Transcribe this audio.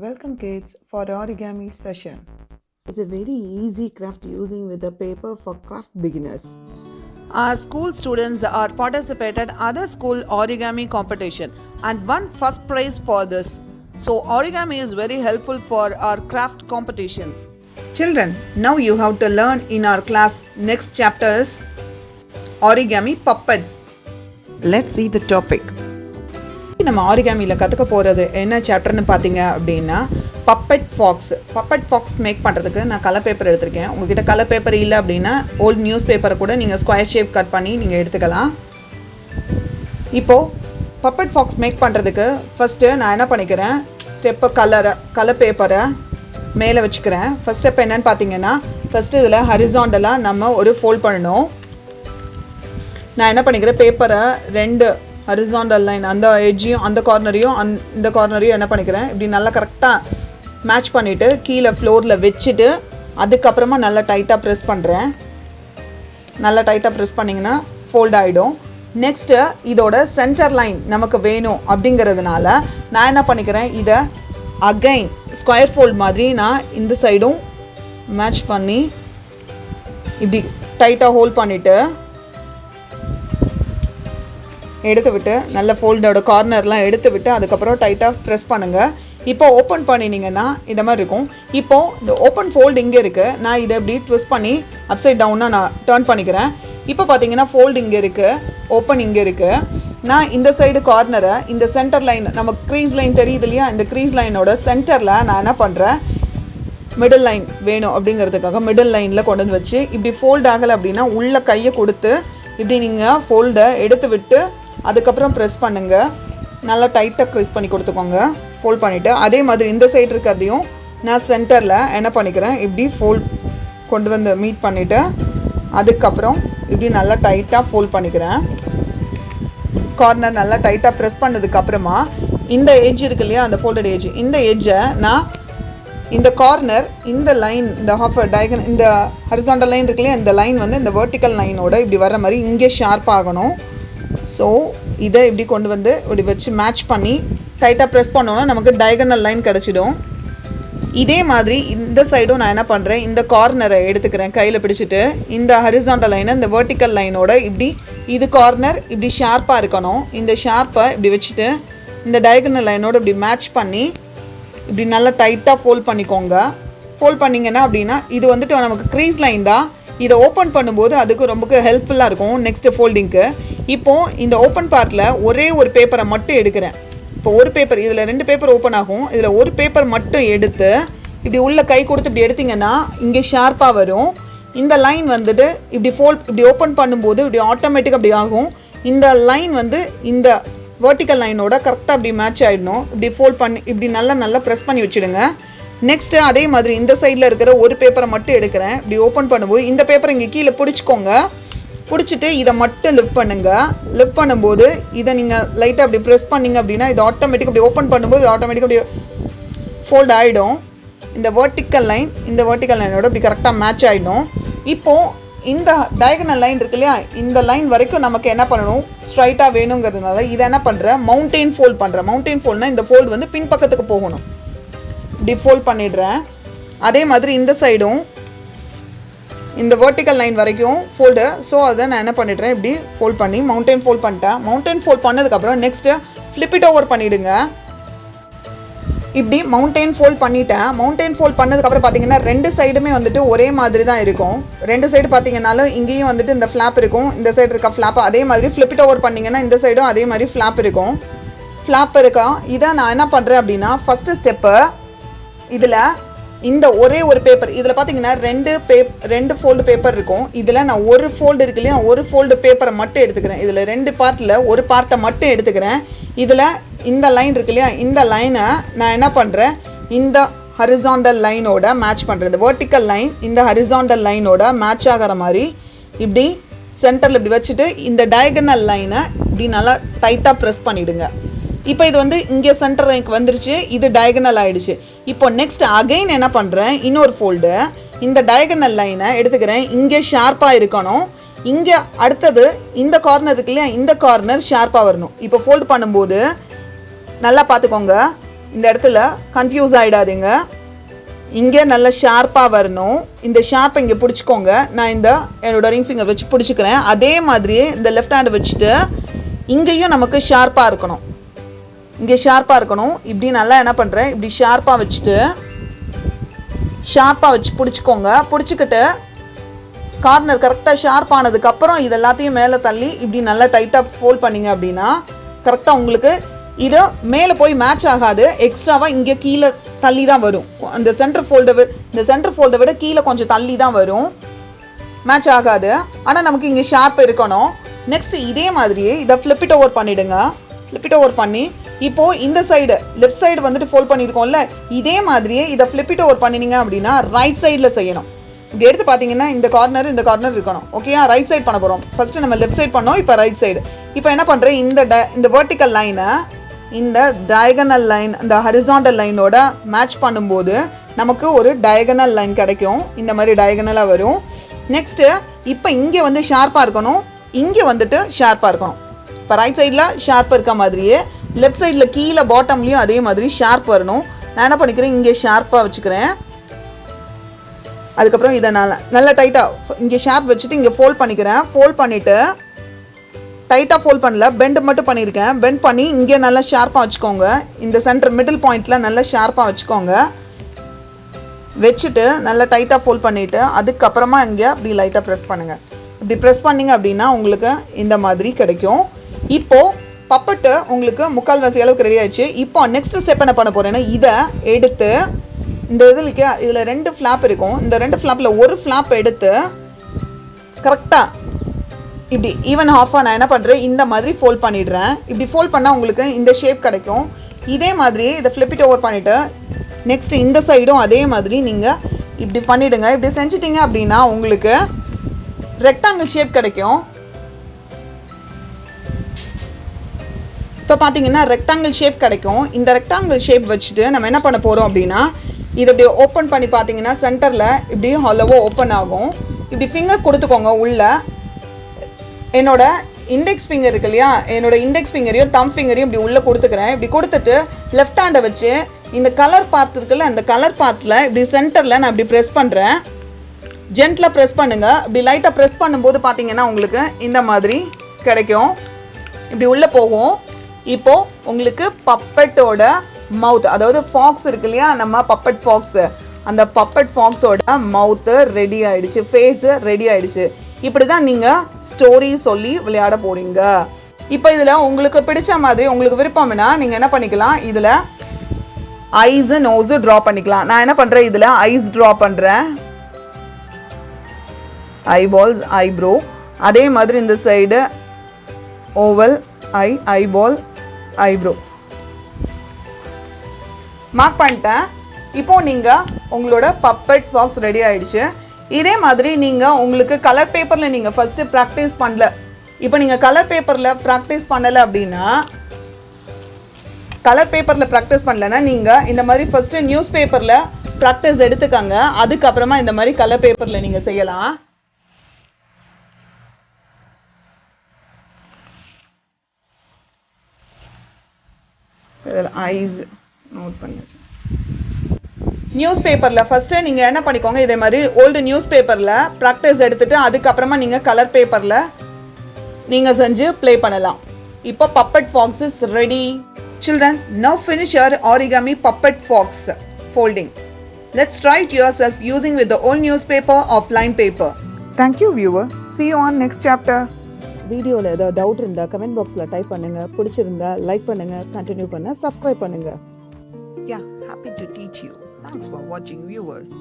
Welcome kids for origami session. It's a very easy craft using with a paper for craft beginners. Our school students are participated other school origami competition and won first prize for this. So origami is very helpful for our craft competition. Children, now you have to learn in our class next chapter is origami puppet. Let's see the topic. நம்ம ஆரிகாமியில் கற்றுக்க போகிறது என்ன சாப்டர்னு பார்த்தீங்க அப்படின்னா puppet Fox make பண்ணுறதுக்கு நான் colour paper எடுத்திருக்கேன். உங்ககிட்ட கலர் பேப்பர் இல்லை அப்படின்னா ஓல்டு நியூஸ் பேப்பரை கூட நீங்கள் ஸ்கொயர் ஷேப் கட் பண்ணி நீங்கள் எடுத்துக்கலாம். இப்போது பப்பட் ஃபாக்ஸ் மேக் பண்ணுறதுக்கு ஃபஸ்ட்டு நான் என்ன பண்ணிக்கிறேன், ஸ்டெப்பை கலர் பேப்பரை மேலே வச்சுக்கிறேன். ஃபஸ்ட் ஸ்டெப் என்னன்னு பார்த்தீங்கன்னா, ஃபஸ்ட்டு இதில் ஹரிசாண்டலாக நம்ம ஒரு ஃபோல்ட் பண்ணணும். நான் என்ன பண்ணிக்கிறேன், பேப்பரை ரெண்டு ஹரிசாண்டல் லைன் அந்த எட்ஜையும் அந்த கார்னரையும் இந்த கார்னரையும் என்ன பண்ணிக்கிறேன், இப்படி நல்லா கரெக்டாக மேட்ச் பண்ணிவிட்டு கீழே ஃப்ளோரில் வச்சுட்டு அதுக்கப்புறமா நல்லா டைட்டாக ப்ரெஸ் பண்ணுறேன். நல்லா டைட்டாக ப்ரெஸ் பண்ணிங்கன்னா ஃபோல்ட் ஆகிடும். நெக்ஸ்ட்டு இதோட சென்டர் லைன் நமக்கு வேணும் அப்படிங்கிறதுனால நான் என்ன பண்ணிக்கிறேன், இதை அகைன் ஸ்கொயர் ஃபோல்ட் மாதிரி நான் இந்த சைடும் மேட்ச் பண்ணி இப்படி டைட்டாக ஹோல்ட் பண்ணிவிட்டு எடுத்து விட்டு நல்ல ஃபோல்டோட கார்னர்லாம் எடுத்து விட்டு அதுக்கப்புறம் டைட்டாக ப்ரெஸ் பண்ணுங்கள். இப்போ ஓப்பன் பண்ணினீங்கன்னா இந்த மாதிரி இருக்கும். இப்போது இந்த ஓப்பன் ஃபோல்டு இங்கே இருக்குது. நான் இதை இப்படி ட்விஸ்ட் பண்ணி அப்சைட் டவுனாக நான் டர்ன் பண்ணிக்கிறேன். இப்போ பார்த்தீங்கன்னா ஃபோல்டு இங்கே இருக்குது, ஓப்பன் இங்கே இருக்குது. நான் இந்த சைடு கார்னரை இந்த சென்டர் லைன் நமக்கு க்ரீஸ் லைன் தெரியுது இல்லையா, இந்த க்ரீஸ் லைனோட சென்டரில் நான் என்ன பண்ணுறேன், மிடில் லைன் வேணும் அப்படிங்கிறதுக்காக மிடில் லைனில் கொண்டு வந்து வச்சு இப்படி ஃபோல்டு ஆகலை அப்படின்னா உள்ள கையை கொடுத்து இப்படி நீங்கள் ஃபோல்டை எடுத்து விட்டு அதுக்கப்புறம் ப்ரெஸ் பண்ணுங்கள். நல்லா டைட்டாக க்ரீஸ் பண்ணி கொடுத்துக்கோங்க ஃபோல்ட் பண்ணிவிட்டு. அதே மாதிரி இந்த சைடு இருக்கிறதையும் நான் சென்டரில் என்ன பண்ணிக்கிறேன், இப்படி ஃபோல்ட் கொண்டு வந்து மீட் பண்ணிவிட்டு அதுக்கப்புறம் இப்படி நல்லா டைட்டாக ஃபோல்ட் பண்ணிக்கிறேன். கார்னர் நல்லா டைட்டாக ப்ரெஸ் பண்ணதுக்கப்புறமா இந்த எட்ஜ் இருக்கு இல்லையா, அந்த ஃபோல்டட் எட்ஜ், இந்த எட்ஜை நான் இந்த கார்னர் இந்த லைன் இந்த ஹாஃப் டயகன் இந்த ஹரிசாண்டல் லைன் இருக்கு இல்லையா, இந்த லைன் வந்து இந்த வெர்டிக்கல் லைனோட இப்படி வர மாதிரி இங்கே ஷார்ப் ஆகணும். ஸோ இதை இப்படி கொண்டு வந்து இப்படி வச்சு மேட்ச் பண்ணி டைட்டாக ப்ரெஸ் பண்ணோன்னா நமக்கு டயகனல் லைன் கிடச்சிடும். இதே மாதிரி இந்த சைடும் நான் என்ன பண்ணுறேன், இந்த கார்னரை எடுத்துக்கிறேன் கையில் பிடிச்சிட்டு இந்த ஹரிசாண்டல் லைனை இந்த வெர்டிக்கல் லைனோட இப்படி இது கார்னர் இப்படி ஷார்ப்பாக இருக்கணும். இந்த ஷார்ப்பை இப்படி வச்சுட்டு இந்த டயகனல் லைனோட இப்படி மேட்ச் பண்ணி இப்படி நல்லா டைட்டாக ஃபோல்ட் பண்ணிக்கோங்க. ஃபோல்ட் பண்ணிங்கன்னா அப்படின்னா இது வந்துட்டு நமக்கு க்ரீஸ் லைன் தான். இதை ஓப்பன் பண்ணும்போது அதுக்கு ரொம்ப ஹெல்ப்ஃபுல்லாக இருக்கும் நெக்ஸ்ட்டு ஃபோல்டிங்க்கு. இப்போது இந்த ஓப்பன் பார்ட்டில் ஒரே ஒரு பேப்பரை மட்டும் எடுக்கிறேன். இப்போ ஒரு பேப்பர், இதில் 2 பேப்பர் ஓப்பன் ஆகும், இதில் ஒரு பேப்பர் மட்டும் எடுத்து இப்படி உள்ள கை கொடுத்து இப்படி எடுத்திங்கன்னா இங்கே ஷார்ப்பாக வரும். இந்த லைன் வந்துட்டு இப்படி ஓப்பன் பண்ணும்போது இப்படி ஆட்டோமேட்டிக்காக அப்படி ஆகும். இந்த லைன் வந்து இந்த வெர்டிக்கல் லைனோட கரெக்டாக அப்படி மேட்ச் ஆகிடணும். இப்படி ஃபோல்ட் பண்ணி இப்படி நல்லா ப்ரெஸ் பண்ணி வச்சுடுங்க. நெக்ஸ்ட்டு அதே மாதிரி இந்த சைடில் இருக்கிற ஒரு பேப்பரை மட்டும் எடுக்கிறேன். இப்படி ஓப்பன் பண்ணும்போது இந்த பேப்பரை இங்கே கீழே பிடிச்சிக்கோங்க. பிடிச்சிட்டு இதை மட்டும் லிஃப்ட் பண்ணுங்கள். லிஃப்ட் பண்ணும்போது இதை நீங்கள் லைட்டாக அப்படி ப்ரெஸ் பண்ணிங்க அப்படின்னா இது ஆட்டோமேட்டிக்காக அப்படி ஓப்பன் பண்ணும்போது ஆட்டோமேட்டிக்காக அப்படி ஃபோல்ட் ஆகிடும். இந்த வெர்டிக்கல் லைனோட இப்படி கரெக்டாக மேட்ச் ஆகிடும். இப்போது இந்த டயகனல் லைன் இருக்கு இல்லையா, இந்த லைன் வரைக்கும் நமக்கு என்ன பண்ணணும், ஸ்ட்ரைட்டாக வேணுங்கிறதுனால இதை என்ன பண்ணுறேன், மவுண்டெயின் ஃபோல்ட் பண்ணுறேன். மவுண்டெயின் ஃபோல்ட்னா இந்த ஃபோல்டு வந்து பின்பக்கத்துக்கு போகணும். இப்படி ஃபோல்ட் பண்ணிடுறேன். அதே மாதிரி இந்த சைடும் இந்த வெர்டிக்கல் லைன் வரைக்கும் ஃபோல்டு. ஸோ அதை நான் என்ன பண்ணிடுறேன், இப்படி ஃபோல்ட் பண்ணி மவுண்டெயின் ஃபோல்ட் பண்ணிட்டேன். மவுண்டெயின் ஃபோல்ட் பண்ணதுக்கப்புறம் நெக்ஸ்ட்டு ஃப்ளிப் இட் ஓவர் பண்ணிவிடுங்க. இப்படி மவுண்டெயின் ஃபோல்ட் பண்ணிட்டேன். மவுண்டெயின் ஃபோல்ட் பண்ணதுக்கப்புறம் பார்த்தீங்கன்னா 2 சைடுமே வந்துட்டு ஒரே மாதிரி தான் இருக்கும். 2 சைடு பார்த்தீங்கன்னாலும் இங்கேயும் வந்துட்டு இந்த ஃப்ளாப் இருக்கும், இந்த சைடு இருக்க ஃப்ளாப். அதே மாதிரி ஃப்ளிப் இட் ஓவர் பண்ணிங்கன்னா இந்த சைடும் அதே மாதிரி ஃப்ளாப் இருக்கும். ஃப்ளாப் இருக்கா. இதை நான் என்ன பண்ணுறேன் அப்படின்னா, ஃபஸ்ட்டு ஸ்டெப்பு இதில் இந்த ஒரே ஒரு பேப்பர், இதில் பார்த்தீங்கன்னா 2 ஃபோல்டு பேப்பர் இருக்கும். இதில் நான் ஒரு ஃபோல்டு இருக்கு இல்லையா, ஒரு ஃபோல்டு பேப்பரை மட்டும் எடுத்துக்கிறேன். இதில் 2 பார்ட்டில் ஒரு பார்ட்டை மட்டும் எடுத்துக்கிறேன். இதில் இந்த லைன் இருக்கு இல்லையா, இந்த லைனை நான் என்ன பண்ணுறேன், இந்த ஹரிசாண்டல் லைனோட மேட்ச் பண்ணுறேன். இந்த வெர்டிக்கல் லைன் இந்த ஹரிசாண்டல் லைனோட மேட்ச் ஆகிற மாதிரி இப்படி சென்டரில் இப்படி வச்சுட்டு இந்த டயகனல் லைனை இப்படி நல்லா டைட்டாக ப்ரெஸ் பண்ணிவிடுங்க. இப்போ இது வந்து இங்கே சென்டர் லைனுக்கு வந்துருச்சு, இது டயகனல் ஆகிடுச்சு. இப்போ நெக்ஸ்ட் அகைன் என்ன பண்ணுறேன், இன்னொரு ஃபோல்டு இந்த டயகனல் லைனை எடுத்துக்கிறேன். இங்கே ஷார்ப்பாக இருக்கணும். இங்கே அடுத்தது இந்த கார்னர் இருக்கு இல்லையா, இந்த கார்னர் ஷார்ப்பாக வரணும். இப்போ ஃபோல்டு பண்ணும்போது நல்லா பார்த்துக்கோங்க, இந்த இடத்துல கன்ஃபியூஸ் ஆகிடாதீங்க. இங்கே நல்லா ஷார்ப்பாக வரணும். இந்த ஷார்ப்பை இங்கே பிடிச்சிக்கோங்க. நான் என்னோட ரிங் ஃபிங்கர் வச்சு பிடிச்சிக்கிறேன். அதே மாதிரியே இந்த லெஃப்ட் ஹேண்டை வச்சுட்டு இங்கேயும் நமக்கு ஷார்ப்பாக இருக்கணும். இங்கே ஷார்ப்பாக இருக்கணும். இப்படி நல்லா என்ன பண்ணுறேன், இப்படி ஷார்ப்பாக வச்சுட்டு பிடிச்சிக்கோங்க. பிடிச்சிக்கிட்டு கார்னர் கரெக்டாக ஷார்ப் ஆனதுக்கப்புறம் இது எல்லாத்தையும் மேலே தள்ளி இப்படி நல்லா டைட்டாக ஃபோல்ட் பண்ணிங்க அப்படின்னா கரெக்டாக உங்களுக்கு இது மேலே போய் மேட்ச் ஆகாது. எக்ஸ்ட்ராவாக இங்கே கீழே தள்ளி தான் வரும். அந்த சென்டர் ஃபோல்டை விட கீழே கொஞ்சம் தள்ளி தான் வரும். மேட்ச் ஆகாது. ஆனால் நமக்கு இங்கே ஷார்ப் இருக்கணும். நெக்ஸ்ட் இதே மாதிரியே இதை ஃப்ளிப் இட் ஓவர் பண்ணிவிடுங்க. ஃப்ளிப் இட் ஓவர் பண்ணி இப்போது இந்த சைடு லெஃப்ட் சைடு வந்துட்டு ஃபோல்ட் பண்ணியிருக்கோம்ல, இதே மாதிரியே இதை ஃப்ளிப் இட் ஓவர் பண்ணினீங்க அப்படின்னா ரைட் சைடில் செய்யணும். இப்படி எடுத்து பார்த்தீங்கன்னா இந்த கார்னர் இருக்கணும். ஓகேயா? ரைட் சைடு பண்ண போகிறோம். ஃபஸ்ட்டு நம்ம லெஃப்ட் சைடு பண்ணோம், இப்போ ரைட் சைடு. இப்போ என்ன பண்ணுறேன், இந்த வெர்டிக்கல் லைனை இந்த டயகனல் லைன் இந்த ஹரிசாண்டல் லைனோட மேட்ச் பண்ணும்போது நமக்கு ஒரு டயகனல் லைன் கிடைக்கும். இந்த மாதிரி டயகனலாக வரும். நெக்ஸ்ட்டு இப்போ இங்கே வந்து ஷார்ப்பாக இருக்கணும், இங்கே வந்துட்டு ஷார்ப்பாக இருக்கணும். இப்போ ரைட் சைடில் ஷார்ப்பாக இருக்க மாதிரியே லெஃப்ட் சைடில் கீழே பாட்டம்லேயும் அதே மாதிரி ஷார்ப் வரணும். நான் என்ன பண்ணிக்கிறேன், இங்கே ஷார்ப்பாக வச்சுக்கிறேன். அதுக்கப்புறம் இதை நல்லா டைட்டாக இங்கே ஷார்ப் வச்சுட்டு இங்கே ஃபோல்ட் பண்ணிக்கிறேன். ஃபோல்ட் பண்ணிவிட்டு டைட்டாக ஃபோல்ட் பண்ணல, பெண்ட் மட்டும் பண்ணியிருக்கேன். பெண்ட் பண்ணி இங்கே நல்லா ஷார்ப்பாக வச்சுக்கோங்க. இந்த சென்டர் மிடில் பாயிண்டில் நல்லா ஷார்ப்பாக வச்சுக்கோங்க. வச்சுட்டு நல்லா டைட்டாக ஃபோல்ட் பண்ணிவிட்டு அதுக்கப்புறமா இங்கே அப்படி லைட்டாக ப்ரெஸ் பண்ணுங்கள். இப்படி ப்ரெஸ் பண்ணிங்க அப்படின்னா உங்களுக்கு இந்த மாதிரி கிடைக்கும். இப்போது பப்பட்டு உங்களுக்கு முக்கால்வாசி அளவுக்கு ரெடி ஆயிடுச்சு. இப்போ நெக்ஸ்ட் ஸ்டெப் என்ன பண்ண போகிறேன்னா, இதை எடுத்து இந்த இதில் 2 ஃப்ளாப் இருக்கும். இந்த 2 ஃப்ளாப்பில் ஒரு ஃப்ளாப் எடுத்து கரெக்டாக இப்படி ஈவன் ஹாஃபாக நான் என்ன பண்ணுறேன், இந்த மாதிரி ஃபோல்ட் பண்ணிடுறேன். இப்படி ஃபோல்ட் பண்ணால் உங்களுக்கு இந்த ஷேப் கிடைக்கும். இதே மாதிரி இதை ஃப்ளிப் இட் ஓவர் பண்ணிவிட்டு நெக்ஸ்ட்டு இந்த சைடும் அதே மாதிரி நீங்கள் இப்படி பண்ணிவிடுங்க. இப்படி செஞ்சிட்டிங்க அப்படின்னா உங்களுக்கு ரெக்டாங்கிள் ஷேப் கிடைக்கும். இப்போ பார்த்தீங்கன்னா ரெக்டாங்கிள் ஷேப் கிடைக்கும். இந்த ரெக்டாங்கிள் ஷேப் வச்சுட்டு நம்ம என்ன பண்ண போகிறோம் அப்படின்னா, இதை இப்படி ஓப்பன் பண்ணி பார்த்தீங்கன்னா சென்டரில் இப்படி ஹாலோவாக ஓப்பன் ஆகும். இப்படி ஃபிங்கர் கொடுத்துக்கோங்க உள்ள. என்னோட இண்டெக்ஸ் ஃபிங்கர் இருக்கு இல்லையா, என்னோட இண்டெக்ஸ் ஃபிங்கரையும் தம் ஃபிங்கரையும் இப்படி உள்ளே கொடுத்துக்கிறேன். இப்படி கொடுத்துட்டு லெஃப்ட் ஹேண்டை வச்சு இந்த கலர் பார்ட் இருக்குல்ல, அந்த கலர் பார்ட்டில் இப்படி சென்டரில் நான் இப்படி ப்ரெஸ் பண்ணுறேன். ஜென்டிலாக ப்ரெஸ் பண்ணுங்கள். இப்படி லைட்டாக ப்ரெஸ் பண்ணும்போது பார்த்தீங்கன்னா உங்களுக்கு இந்த மாதிரி கிடைக்கும். இப்படி உள்ளே போகும். இப்போது உங்களுக்கு பப்பட்டோட மவுத், அதாவது ஃபாக்ஸ் இருக்கு இல்லையா, நம்ம பப்பட் ஃபாக்ஸு, அந்த பப்பட் ஃபாக்ஸோட மவுத்து ரெடி ஆகிடுச்சு, ஃபேஸு ரெடி ஆகிடுச்சு. இப்படி தான் நீங்கள் ஸ்டோரி சொல்லி விளையாட போகிறீங்க. இப்போ இதில் உங்களுக்கு பிடிச்ச மாதிரி உங்களுக்கு விருப்பம்னா நீங்கள் என்ன பண்ணிக்கலாம், இதில் ஐஸு நோஸு ட்ரா பண்ணிக்கலாம். நான் என்ன பண்ணுறேன், இதில் ஐஸ் ட்ரா பண்ணுறேன், ஐபால்ஸ், ஐப்ரோ. அதே மாதிரி இந்த side oval, eyeball, eyebrow mark பண்ணிட்டேன். இப்போ நீங்கள் உங்களோட பப்பட் ஃபாக்ஸ் ரெடி ஆகிடுச்சு. இதே மாதிரி நீங்கள் உங்களுக்கு கலர் பேப்பரில் நீங்கள் ஃபஸ்ட்டு ப்ராக்டிஸ் பண்ணல, இப்போ நீங்கள் கலர் பேப்பரில் ப்ராக்டிஸ் பண்ணலை அப்படின்னா, கலர் பேப்பரில் ப்ராக்டிஸ் பண்ணலைன்னா நீங்கள் இந்த மாதிரி ஃபஸ்ட்டு நியூஸ் பேப்பரில் ப்ராக்டிஸ் எடுத்துக்கங்க. அதுக்கப்புறமா இந்த மாதிரி கலர் பேப்பரில் நீங்கள் செய்யலாம். ஐஸ் நோட் பண்ணியாச்சு. நியூஸ் பேப்பரில் ஃபஸ்ட்டு நீங்கள் என்ன பண்ணிக்கோங்க, இதே மாதிரி ஓல்டு நியூஸ் பேப்பரில் ப்ராக்டிஸ் எடுத்துகிட்டு அதுக்கப்புறமா நீங்கள் கலர் பேப்பரில் நீங்கள் செஞ்சு ப்ளே பண்ணலாம். இப்போ puppet fox is ready. Children, now finish your origami puppet fox folding. Let's try it yourself using with the old newspaper or plain paper. Thank you, viewer. See you on next chapter. வீடியோவில் ஏதாவது doubt இருந்தால் comment பாக்ஸில் type பண்ணுங்கள். பிடிச்சிருந்தா like பண்ணுங்கள், continue பண்ண subscribe பண்ணுங்கள். Yeah, happy to teach you. Thanks for watching, viewers.